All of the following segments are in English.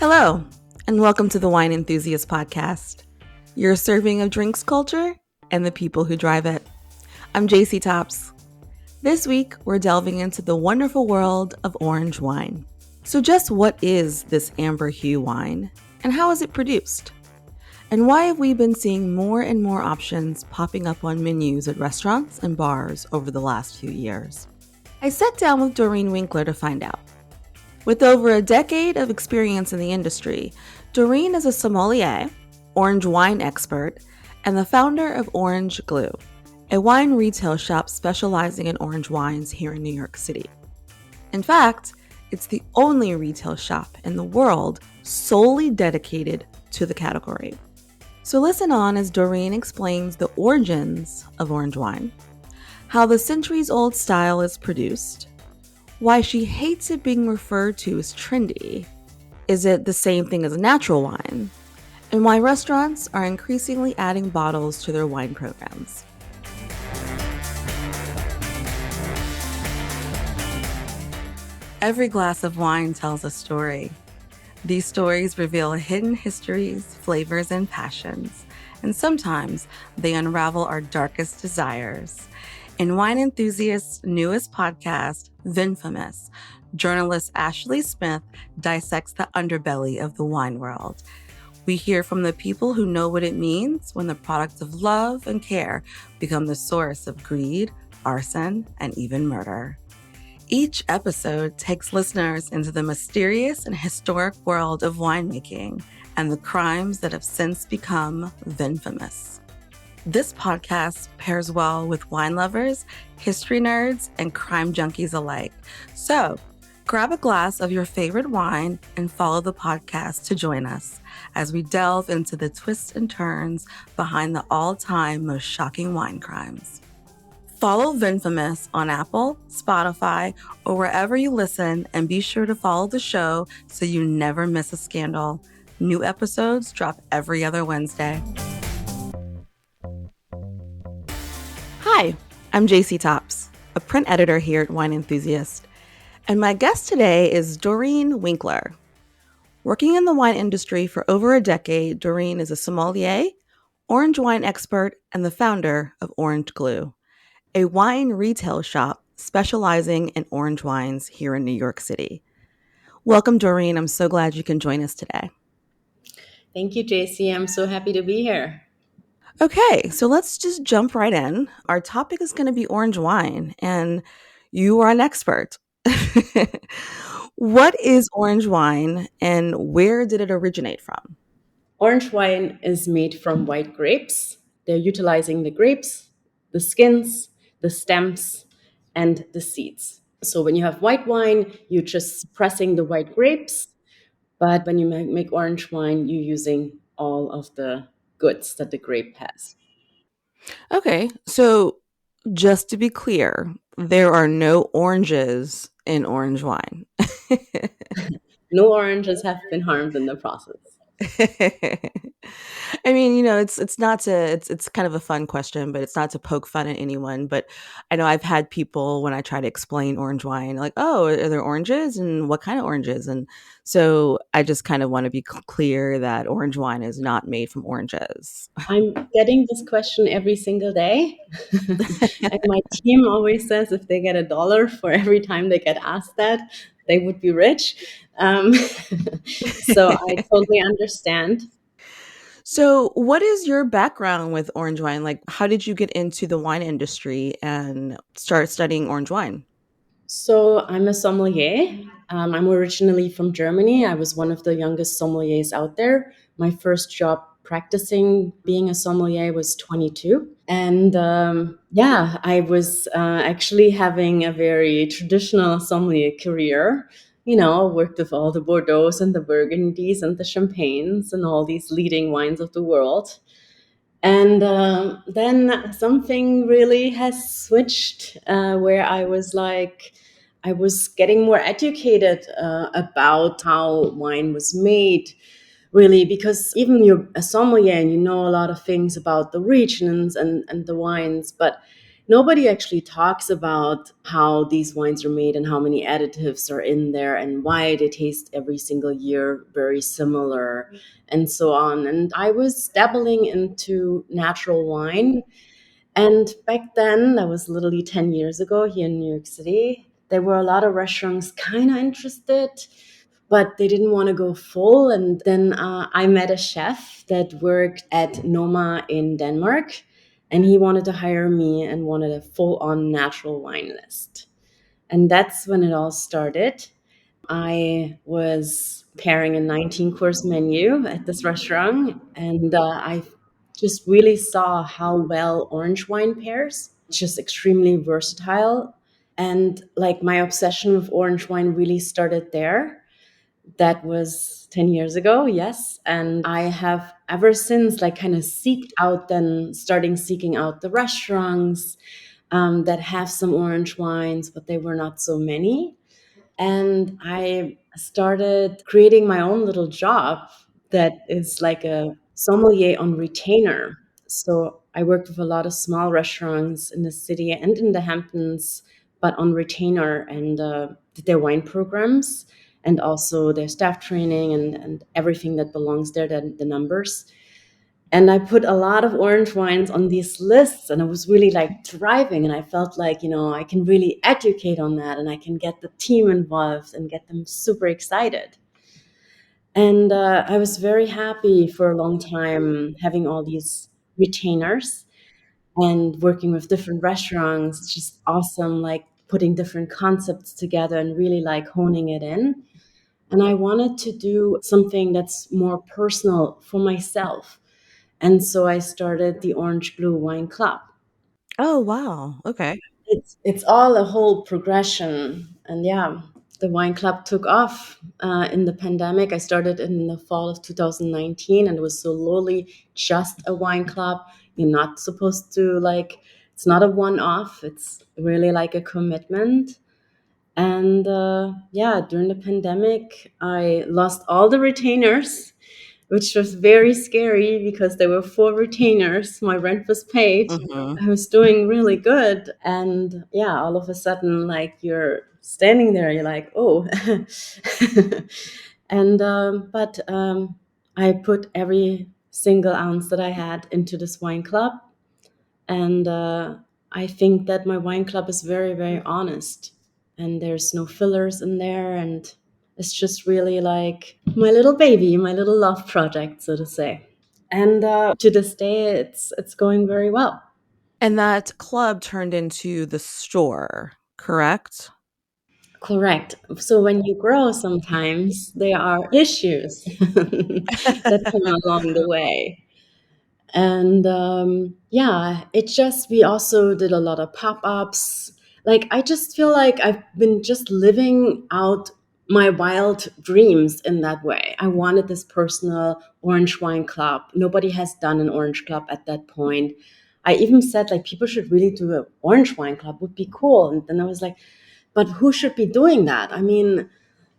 Hello, and welcome to the Wine Enthusiast podcast, your serving of drinks culture and the people who drive it. I'm Jacy Topps. This week, we're delving into the wonderful world of orange wine. So just what is this amber hue wine, and how is it produced? And why have we been seeing more and more options popping up on menus at restaurants and bars over the last few years? I sat down with Doreen Winkler to find out. With over a decade of experience in the industry, Doreen is a sommelier, orange wine expert, and the founder of Orange Glou, a wine retail shop specializing in orange wines here in New York City. In fact, it's the only retail shop in the world solely dedicated to the category. So listen on as Doreen explains the origins of orange wine, how the centuries-old style is produced, why she hates it being referred to as trendy. Is it the same thing as natural wine? And why restaurants are increasingly adding bottles to their wine programs. Every glass of wine tells a story. These stories reveal hidden histories, flavors, and passions, and sometimes they unravel our darkest desires. In Wine Enthusiast's newest podcast, Vinfamous, journalist Ashley Smith dissects the underbelly of the wine world. We hear from the people who know what it means when the products of love and care become the source of greed, arson, and even murder. Each episode takes listeners into the mysterious and historic world of winemaking and the crimes that have since become Vinfamous. This podcast pairs well with wine lovers, history nerds, and crime junkies alike. So, grab a glass of your favorite wine and follow the podcast to join us as we delve into the twists and turns behind the all-time most shocking wine crimes. Follow Vinfamous on Apple, Spotify, or wherever you listen, and be sure to follow the show so you never miss a scandal. New episodes drop every other Wednesday. Hi, I'm Jacy Topps, a print editor here at Wine Enthusiast, and my guest today is Doreen Winkler. Working in the wine industry for over a decade, Doreen is a sommelier, orange wine expert, and the founder of Orange Glou, a wine retail shop specializing in orange wines here in New York City. Welcome, Doreen. I'm so glad you can join us today. Thank you, Jacy. I'm so happy to be here. Okay, so let's just jump right in. Our topic is going to be orange wine, and you are an expert. What is orange wine, and where did it originate from? Orange wine is made from white grapes. They're utilizing the grapes, the skins, the stems, and the seeds. So when you have white wine, you're just pressing the white grapes. But when you make orange wine, you're using all of the goods that the grape has. Okay, so just to be clear, there are no oranges in orange wine. No oranges have been harmed in the process. I mean, it's not to it's kind of a fun question, but it's not to poke fun at anyone. But I know I've had people when I try to explain orange wine, like, "Oh, are there oranges, and what kind of oranges?" And so I just kind of want to be clear that orange wine is not made from oranges. I'm getting this question every single day. And my team always says if they get $1 for every time they get asked that, they would be rich. Um, so I totally understand. So, what is your background with orange wine? Like, how did you get into the wine industry and start studying orange wine? So I'm a sommelier. I'm originally from Germany. I was one of the youngest sommeliers out there. My first job practicing being a sommelier was 22. And yeah, I was actually having a very traditional sommelier career. You know, worked with all the Bordeauxs and the Burgundies and the Champagnes and all these leading wines of the world. And then something really has switched where I was like, I was getting more educated about how wine was made, really, because even you're a sommelier and you know a lot of things about the regions and the wines, but nobody actually talks about how these wines are made and how many additives are in there and why they taste every single year very similar and so on. And I was dabbling into natural wine. And back then, that was literally 10 years ago here in New York City, there were a lot of restaurants kind of interested, but they didn't want to go full. And then I met a chef that worked at Noma in Denmark, and he wanted to hire me and wanted a full on natural wine list. And that's when it all started. I was pairing a 19-course menu at this restaurant, and I just really saw how well orange wine pairs. It's just extremely versatile. And like my obsession with orange wine really started there. That was 10 years ago, yes. And I have ever since like kind of seeked out, then starting seeking out the restaurants that have some orange wines, but they were not so many. And I started creating my own little job that is like a sommelier on retainer. So I worked with a lot of small restaurants in the city and in the Hamptons, but on retainer, and did their wine programs and also their staff training and everything that belongs there, the numbers. And I put a lot of orange wines on these lists, and I was really like thriving. And I felt like, I can really educate on that, and I can get the team involved and get them super excited. And I was very happy for a long time having all these retainers and working with different restaurants. It's just awesome, like putting different concepts together and really like honing it in. And I wanted to do something that's more personal for myself. And so I started the Orange Glou Wine Club. Oh, wow. Okay. It's all a whole progression, and yeah, the wine club took off in the pandemic. I started in the fall of 2019, and it was so lowly just a wine club. You're not supposed to like. It's not a one-off. It's really like a commitment. And yeah, during the pandemic, I lost all the retainers, which was very scary because there were four retainers. My rent was paid. Mhm. I was doing really good. And yeah, all of a sudden, like you're standing there, you're like, oh. And, I put every single ounce that I had into this wine club. And I think that my wine club is very, very honest. And there's no fillers in there. And it's just really like my little baby, my little love project, so to say. And to this day, it's going very well. And that club turned into the store, correct? Correct. So when you grow, sometimes there are issues that come along the way. And yeah, it just, we also did a lot of pop-ups. Like I just feel like I've been just living out my wild dreams in that way. I wanted this personal orange wine club. Nobody has done an orange club at that point. I even said like people should really do an orange wine club, would be cool. And then I was like, but who should be doing that? I mean,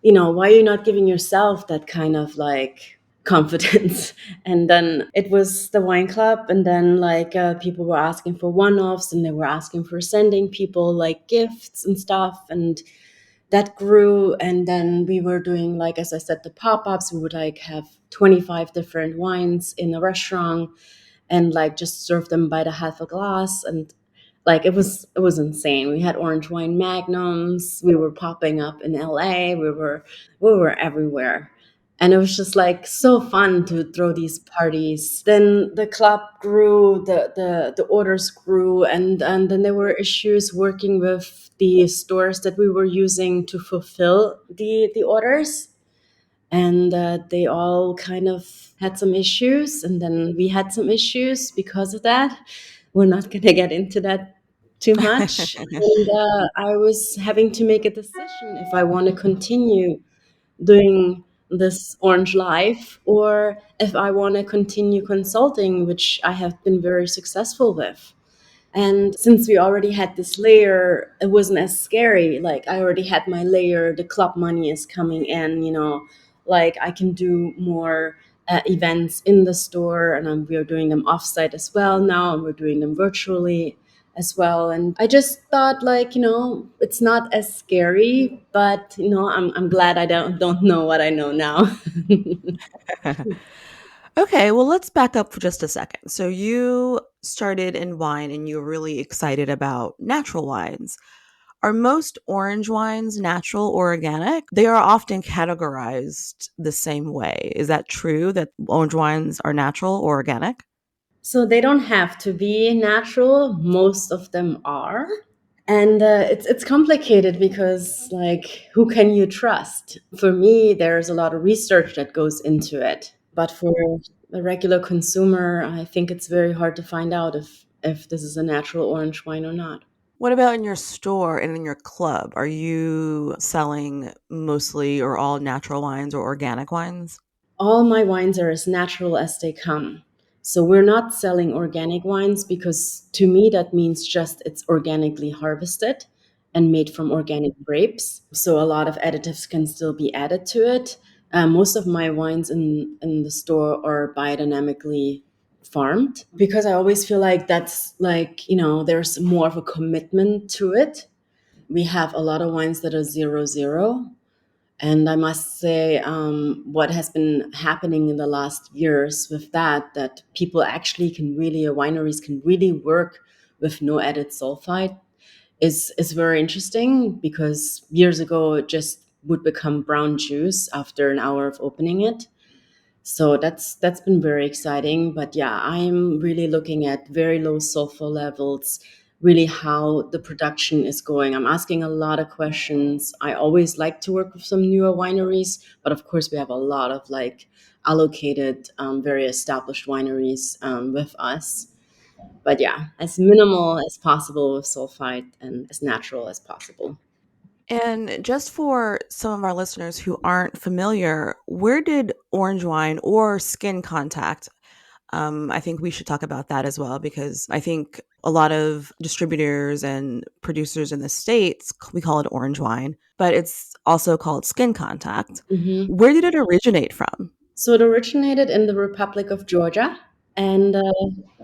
why are you not giving yourself that kind of like confidence? And then it was the wine club, and then like people were asking for one-offs, and they were asking for sending people like gifts and stuff, and that grew. And then we were doing, like, as I said, the pop-ups. We would like have 25 different wines in a restaurant and like just serve them by the half a glass. And like it was insane. We had orange wine magnums. We were popping up in LA. We were everywhere. And it was just like so fun to throw these parties. Then the club grew, the orders grew, and then there were issues working with the stores that we were using to fulfill the orders. And they all kind of had some issues, and then we had some issues because of that. We're not going to get into that too much. And I was having to make a decision if I want to continue doing this orange life, or if I want to continue consulting, which I have been very successful with. And since we already had this layer, it wasn't as scary. Like I already had my layer, the club money is coming in, like I can do more events in the store, and we're doing them offsite as well now, and we're doing them virtually as well. And I just thought, like, it's not as scary, but I'm glad I don't know what I know now. Okay, well, let's back up for just a second. So, you started in wine and you were really excited about natural wines. Are most orange wines natural or organic? They are often categorized the same way. Is that true that orange wines are natural or organic? So they don't have to be natural. Most of them are. And it's complicated because, like, who can you trust? For me, there's a lot of research that goes into it, but for a regular consumer, I think it's very hard to find out if this is a natural orange wine or not. What about in your store and in your club? Are you selling mostly or all natural wines or organic wines? All my wines are as natural as they come. So we're not selling organic wines because to me that means just it's organically harvested and made from organic grapes. So a lot of additives can still be added to it. Most of my wines in the store are biodynamically farmed because I always feel like that's like, there's more of a commitment to it. We have a lot of wines that are 0 0. And I must say, what has been happening in the last years with that people actually can really, wineries can really work with no added sulfite is very interesting because years ago it just would become brown juice after an hour of opening it. So that's been very exciting. But yeah, I'm really looking at very low sulfur levels, really how the production is going. I'm asking a lot of questions. I always like to work with some newer wineries, but of course we have a lot of like allocated, very established wineries with us. But yeah, as minimal as possible with sulfite and as natural as possible. And just for some of our listeners who aren't familiar, where did orange wine or skin contact? I think we should talk about that as well because I think a lot of distributors and producers in the States, we call it orange wine, but it's also called skin contact. Hmm. Where did it originate from? So it originated in the Republic of Georgia, and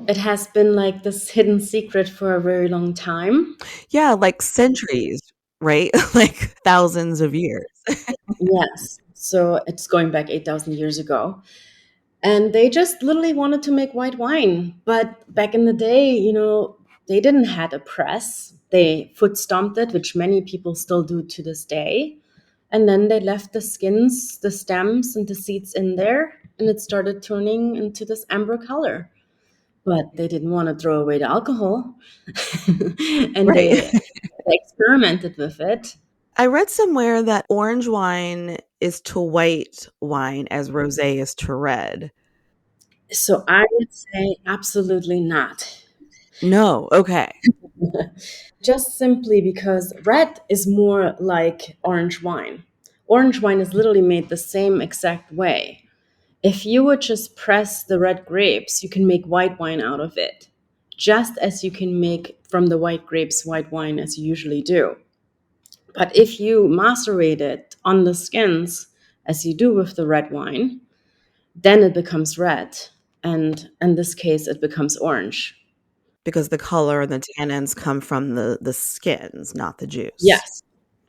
it has been like this hidden secret for a very long time. Yeah, like centuries, right? Like thousands of years. Yes. So it's going back 8,000 years ago. And they just literally wanted to make white wine. But back in the day, they didn't had a press. They foot stomped it, which many people still do to this day. And then they left the skins, the stems, and the seeds in there, and it started turning into this amber color. But they didn't want to throw away the alcohol. And Right. they experimented with it. I read somewhere that orange wine is to white wine as rosé is to red. So I would say absolutely not. No, okay. Just simply because red is more like orange wine. Orange wine is literally made the same exact way. If you would just press the red grapes, you can make white wine out of it, just as you can make from the white grapes white wine as you usually do. But if you macerate it on the skins, as you do with the red wine, then it becomes red. And in this case, it becomes orange. Because the color and the tannins come from the skins, not the juice. Yes,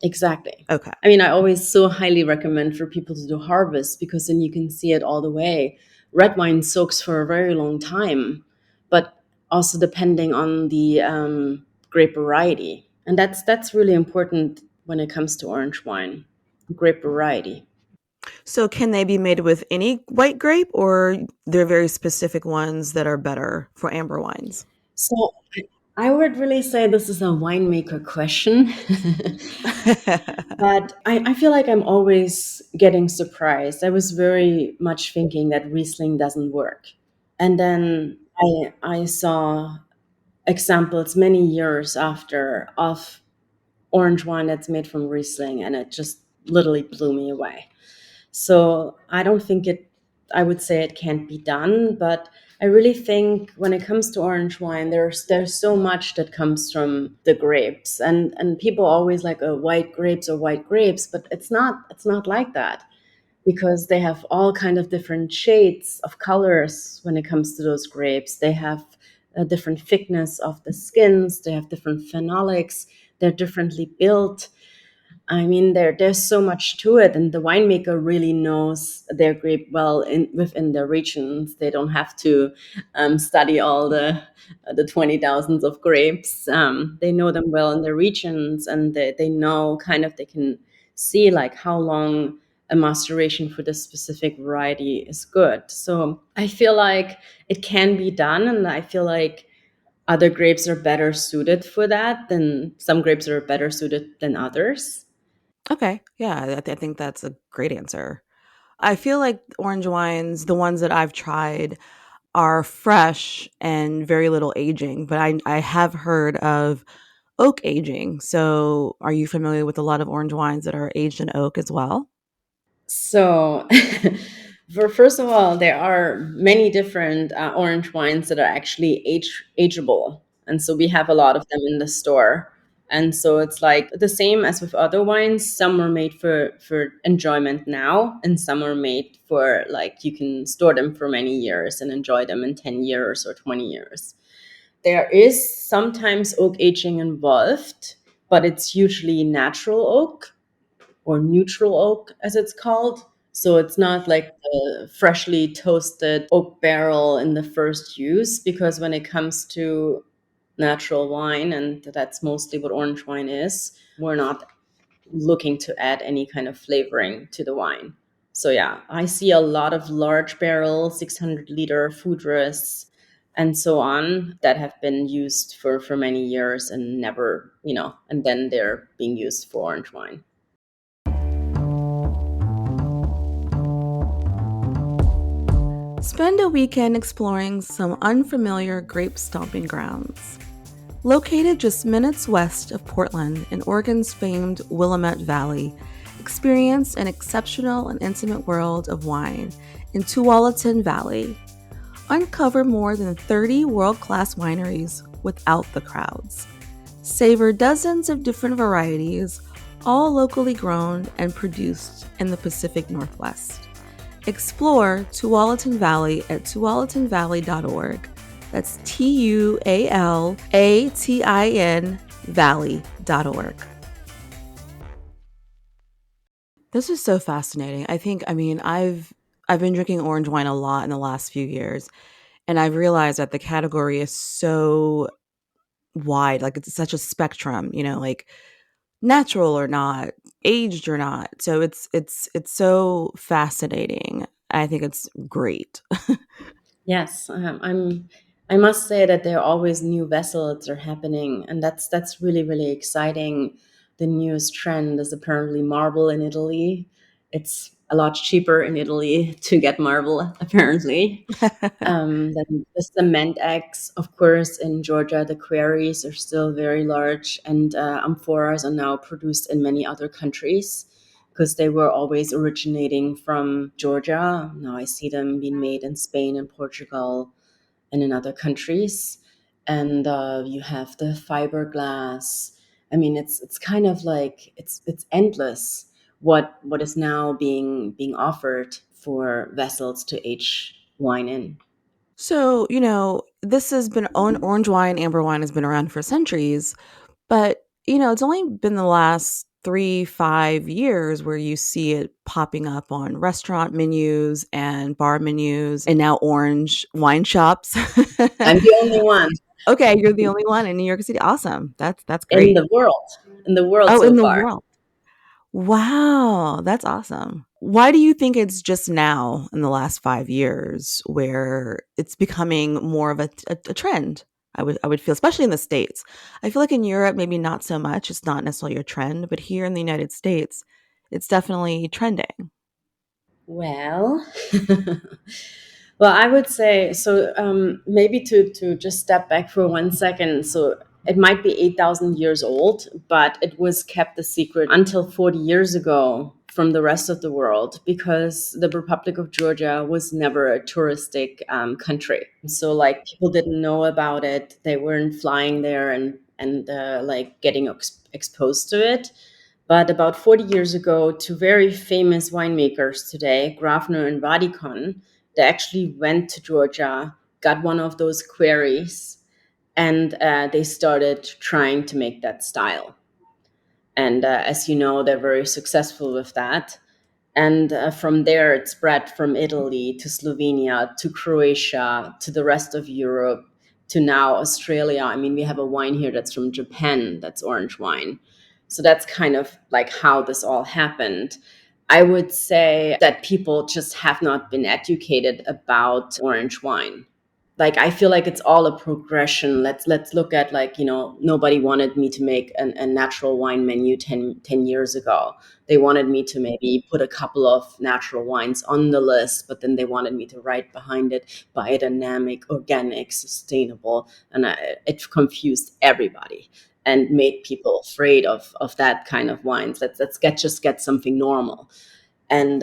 exactly. Okay. I mean, I always so highly recommend for people to do harvest because then you can see it all the way. Red wine soaks for a very long time, but also depending on the grape variety, and that's really important when it comes to orange wine, grape variety. So can they be made with any white grape or there are very specific ones that are better for amber wines? So I would really say this is a winemaker question. But I feel like I'm always getting surprised. I was very much thinking that Riesling doesn't work. And then I saw examples many years after of orange wine that's made from Riesling, and it just literally blew me away. So I don't think I would say it can't be done, but I really think when it comes to orange wine, there's so much that comes from the grapes, and people always like white grapes, but it's not like that because they have all kind of different shades of colors when it comes to those grapes. They have different thickness of the skins. They have different phenolics. They're differently built. I mean, there's so much to it, and the winemaker really knows their grape well within their regions. They don't have to study all the 20,000s of grapes. They know them well in their regions, and they know kind of they can see like how long a maceration for this specific variety is good. So I feel like it can be done, and I feel like other grapes are better suited for that than some grapes are better suited than others. Okay. Yeah, I think that's a great answer. I feel like orange wines, the ones that I've tried, are fresh and very little aging, but I have heard of oak aging. So, are you familiar with a lot of orange wines that are aged in oak as well? So, for first of all, there are many different orange wines that are actually ageable, and so we have a lot of them in the store. And so it's like the same as with other wines. Some are made for enjoyment now, and some are made for like you can store them for many years and enjoy them in 10 years or 20 years. There is sometimes oak aging involved, but it's usually natural oak or neutral oak, as it's called. So it's not like the freshly toasted oak barrel in the first use, because when it comes to natural wine, and that's mostly what orange wine is, we're not looking to add any kind of flavoring to the wine. So yeah, I see a lot of large barrel, 600-liter food rests and so on that have been used for many years and never, and then they're being used for orange wine. Spend a weekend exploring some unfamiliar grape stomping grounds. Located just minutes west of Portland in Oregon's famed Willamette Valley, experience an exceptional and intimate world of wine in Tualatin Valley. Uncover more than 30 world class wineries without the crowds. Savor dozens of different varieties, all locally grown and produced in the Pacific Northwest. Explore Tualatin Valley at tualatinvalley.org. That's TUALATIN valley.org. This is so fascinating. I've been drinking orange wine a lot in the last few years, and I've realized that the category is so wide. Like it's such a spectrum, like natural or not, aged or not. So it's so fascinating. I think it's great. Yes, I must say that there are always new vessels are happening, and that's really really exciting. The newest trend is apparently marble in Italy. It's a lot cheaper in Italy to get marble, apparently. Then the cement eggs, of course, in Georgia, the quarries are still very large, and amphoras are now produced in many other countries because they were always originating from Georgia. Now I see them being made in Spain and Portugal and in other countries. And you have the fiberglass. I mean, it's kind of like it's endless what is now being offered for vessels to age wine in. So, this has been orange wine, amber wine has been around for centuries, but it's only been the last 3, 5 years where you see it popping up on restaurant menus and bar menus and now orange wine shops. I'm the only one Okay, you're the only one in New York City. Awesome. That's in great. the world Oh, so in the far. world. Wow, that's awesome. Why do you think it's just now in the last 5 years where it's becoming more of a trend? I would feel, especially in the States. I feel like in Europe, maybe not so much. It's not necessarily a trend, but here in the United States, it's definitely trending. Well, well, I would say so. Maybe to just step back for 1 second. So it might be 8,000 years old, but it was kept a secret until 40 years ago from the rest of the world because the Republic of Georgia was never a touristic country. So like people didn't know about it. They weren't flying there and like getting exposed to it. But about 40 years ago, two very famous winemakers today, Grafner and Vadikon, they actually went to Georgia, got one of those quarries, and they started trying to make that style. And as you know, they're very successful with that. And from there, it spread from Italy to Slovenia to Croatia to the rest of Europe to now Australia. I mean, we have a wine here that's from Japan, that's orange wine. So that's kind of like how this all happened. I would say that people just have not been educated about orange wine. Like, I feel like it's all a progression. Let's look at, like, nobody wanted me to make a natural wine menu 10 years ago. They wanted me to maybe put a couple of natural wines on the list, but then they wanted me to write behind it biodynamic, organic, sustainable, and it confused everybody and made people afraid of that kind of wines. Let's just get something normal. And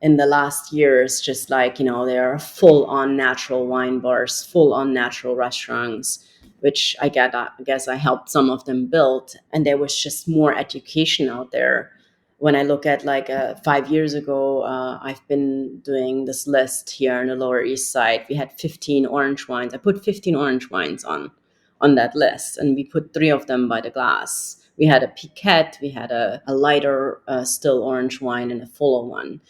in the last years, just like, there are full on natural wine bars, full on natural restaurants, which I guess I helped some of them build. And there was just more education out there. When I look at, like, 5 years ago, I've been doing this list here in the Lower East Side. We had 15 orange wines. I put 15 orange wines on that list, and we put three of them by the glass. We had a piquette, we had a lighter still orange wine, and a fuller one.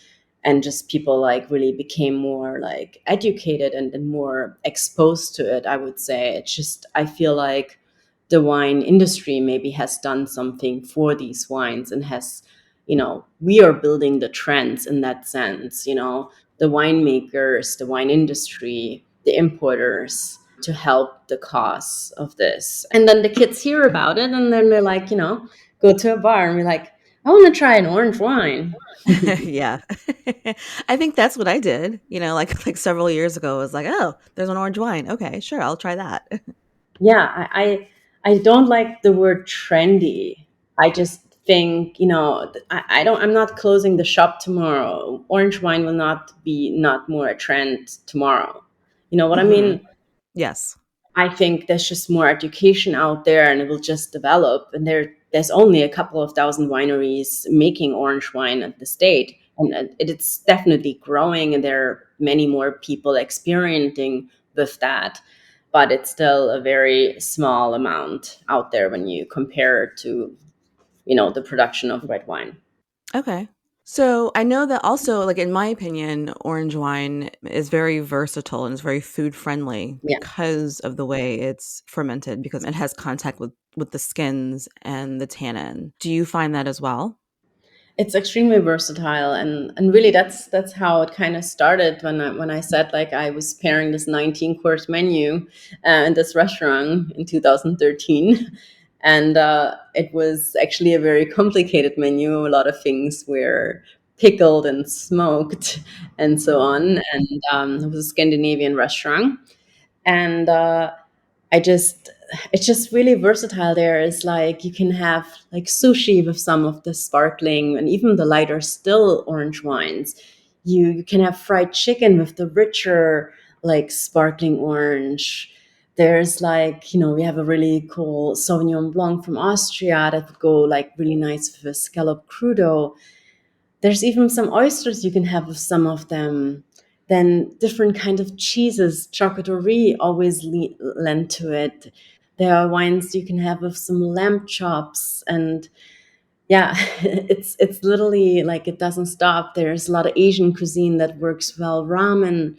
And just people, like, really became more, like, educated and more exposed to it, I would say. It's just, I feel like the wine industry maybe has done something for these wines, and has, we are building the trends in that sense, the winemakers, the wine industry, the importers, to help the cause of this. And then the kids hear about it, and then they're like, go to a bar and be like, I want to try an orange wine. Yeah. I think that's what I did, like several years ago. I was like, "Oh, there's an orange wine. Okay, sure, I'll try that." Yeah, I don't like the word trendy. I just think, I'm not closing the shop tomorrow. Orange wine will not be not more a trend tomorrow. You know what I Mhm. mean? Yes. I think there's just more education out there, and it will just develop. And there's only a couple of thousand wineries making orange wine at the state. And it's definitely growing, and there are many more people experimenting with that. But it's still a very small amount out there when you compare it to, the production of red wine. Okay. So, I know that also, like, in my opinion, orange wine is very versatile and is very food friendly Yeah. because of the way it's fermented, because it has contact with the skins and the tannin. Do you find that as well? It's extremely versatile, and really that's how it kind of started when I said, like, I was pairing this 19-course menu in this restaurant in 2013. And it was actually a very complicated menu. A lot of things were pickled and smoked and so on. And it was a Scandinavian restaurant. And I just it's just really versatile. There is, like, you can have, like, sushi with some of the sparkling and even the lighter still orange wines. You can have fried chicken with the richer, like, sparkling orange. There's, like, we have a really cool Sauvignon Blanc from Austria that would go, like, really nice with a scallop crudo. There's even some oysters you can have with some of them. Then different kind of cheeses, charcuterie always lend to it. There are wines you can have with some lamb chops, and yeah, it's literally like it doesn't stop. There's a lot of Asian cuisine that works well, ramen.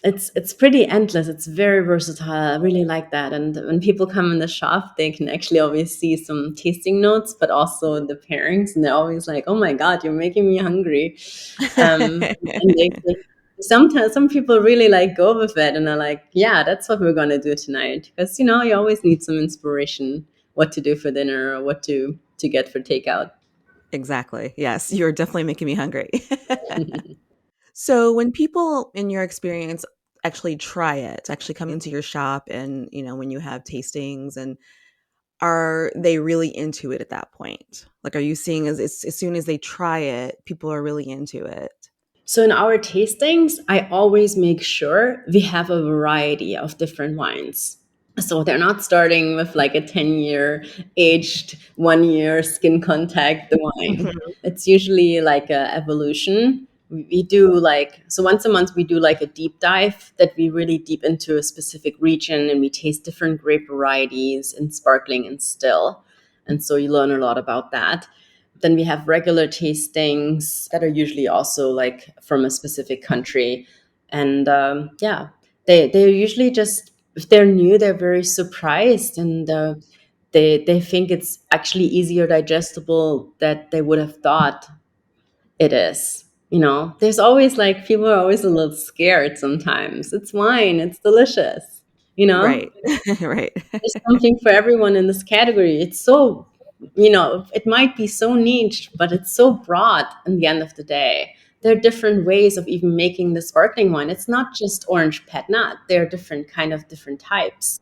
It's pretty endless. It's very versatile. I really like that. And when people come in the shop, they can actually always see some tasting notes, but also the pairings, and they're always like, "Oh my God, you're making me hungry." And sometimes some people really, like, go with it, and they're like, "Yeah, that's what we're gonna do tonight," because you always need some inspiration, what to do for dinner or what to get for takeout. Exactly. Yes, you're definitely making me hungry. So, when people in your experience actually try it, actually come into your shop and, when you have tastings, and are they really into it at that point? Like, are you seeing as soon as they try it, people are really into it? So in our tastings, I always make sure we have a variety of different wines. So they're not starting with, like, a 10-year aged, 1 year skin contact the wine. Mhm. It's usually like a evolution. We do like, so once a month we do like a deep dive that we really deep into a specific region, and we taste different grape varieties in sparkling and still. And so you learn a lot about that. Then we have regular tastings that are usually also like from a specific country. And yeah, they're usually just, if they're new, they're very surprised, and they think it's actually easier digestible that they would have thought it is. There's always like, people are always a little scared sometimes. It's wine, it's delicious, you know? Right. Right. There's something for everyone in this category. It's so, it might be so niche, but it's so broad in the end of the day. There are different ways of even making the sparkling wine. It's not just orange pet nat. There are different types.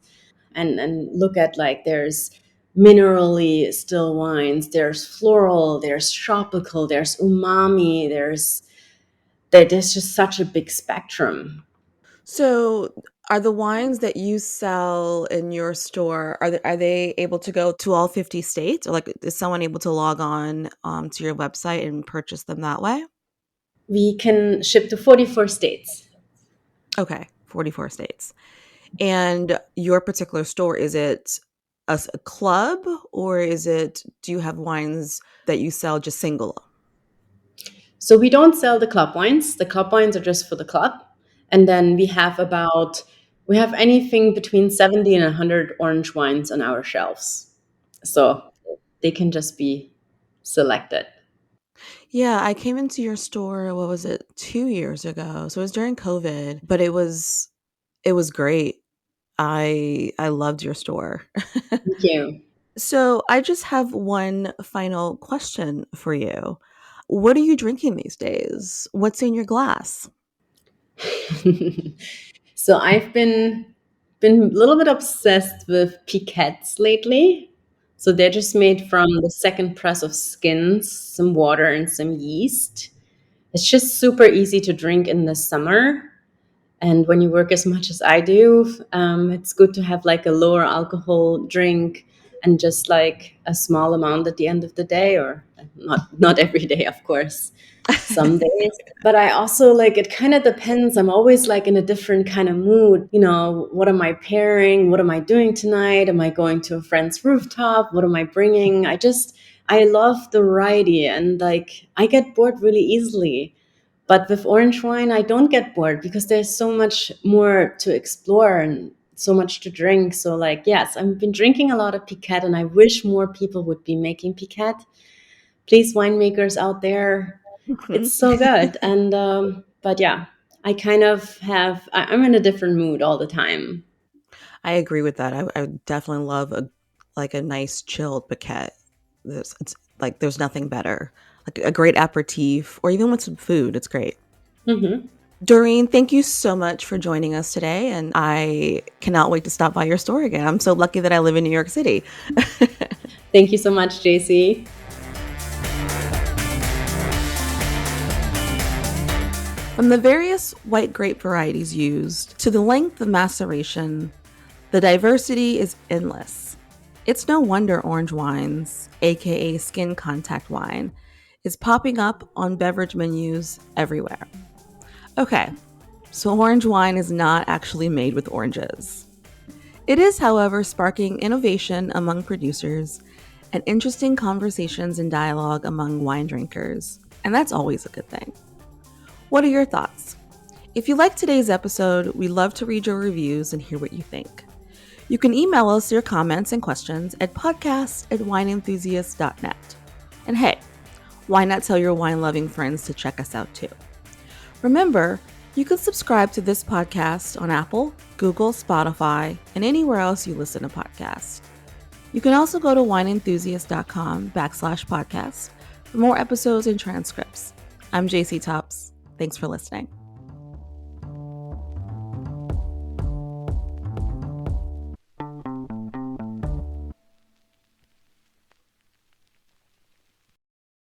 And look at, like, there's minerally still wines, there's floral, there's tropical, there's umami, there's just such a big spectrum. So, are the wines that you sell in your store, are they able to go to all 50 states? Or, like, is someone able to log on, to your website and purchase them that way? We can ship to 44 states. Okay, 44 states. And your particular store, is it a club, or do you have wines that you sell just single? So we don't sell the club wines. The club wines are just for the club. And then we have anything between 70 and 100 orange wines on our shelves. So they can just be selected. Yeah, I came into your store, what was it, 2 years ago. So it was during COVID, but it was great. I loved your store. Thank you. So I just have one final question for you. What are you drinking these days? What's in your glass? So I've been a little bit obsessed with piquettes lately. So they're just made from the second press of skins, some water, and some yeast. It's just super easy to drink in the summer. And when you work as much as I do, it's good to have like a lower alcohol drink, and just like a small amount at the end of the day, or not every day, of course, some days. But I also, like, it kind of depends. I'm always like in a different kind of mood. What am I pairing? What am I doing tonight? Am I going to a friend's rooftop? What am I bringing? I love the variety, and like I get bored really easily. But with orange wine, I don't get bored because there's so much more to explore and so much to drink. So, like, yes, I've been drinking a lot of Piquette, and I wish more people would be making Piquette. Please, winemakers out there, it's so good. And but yeah, I'm in a different mood all the time. I agree with that. I definitely love a nice chilled baguette. There's nothing better. Like a great aperitif, or even with some food, it's great. Hmm. Doreen, thank you so much for joining us today, and I cannot wait to stop by your store again. I'm so lucky that I live in New York City. Thank you so much, Jacy. From the various white grape varieties used to the length of maceration, the diversity is endless. It's no wonder orange wines, aka skin contact wine, is popping up on beverage menus everywhere. Okay, so orange wine is not actually made with oranges. It is, however, sparking innovation among producers and interesting conversations and dialogue among wine drinkers, and that's always a good thing. What are your thoughts? If you liked today's episode, we'd love to read your reviews and hear what you think. You can email us your comments and questions at podcast@wineenthusiast.net. And hey, why not tell your wine-loving friends to check us out too? Remember, you can subscribe to this podcast on Apple, Google, Spotify, and anywhere else you listen to podcasts. You can also go to wineenthusiast.com/podcast for more episodes and transcripts. I'm Jacy Topps. Thanks for listening.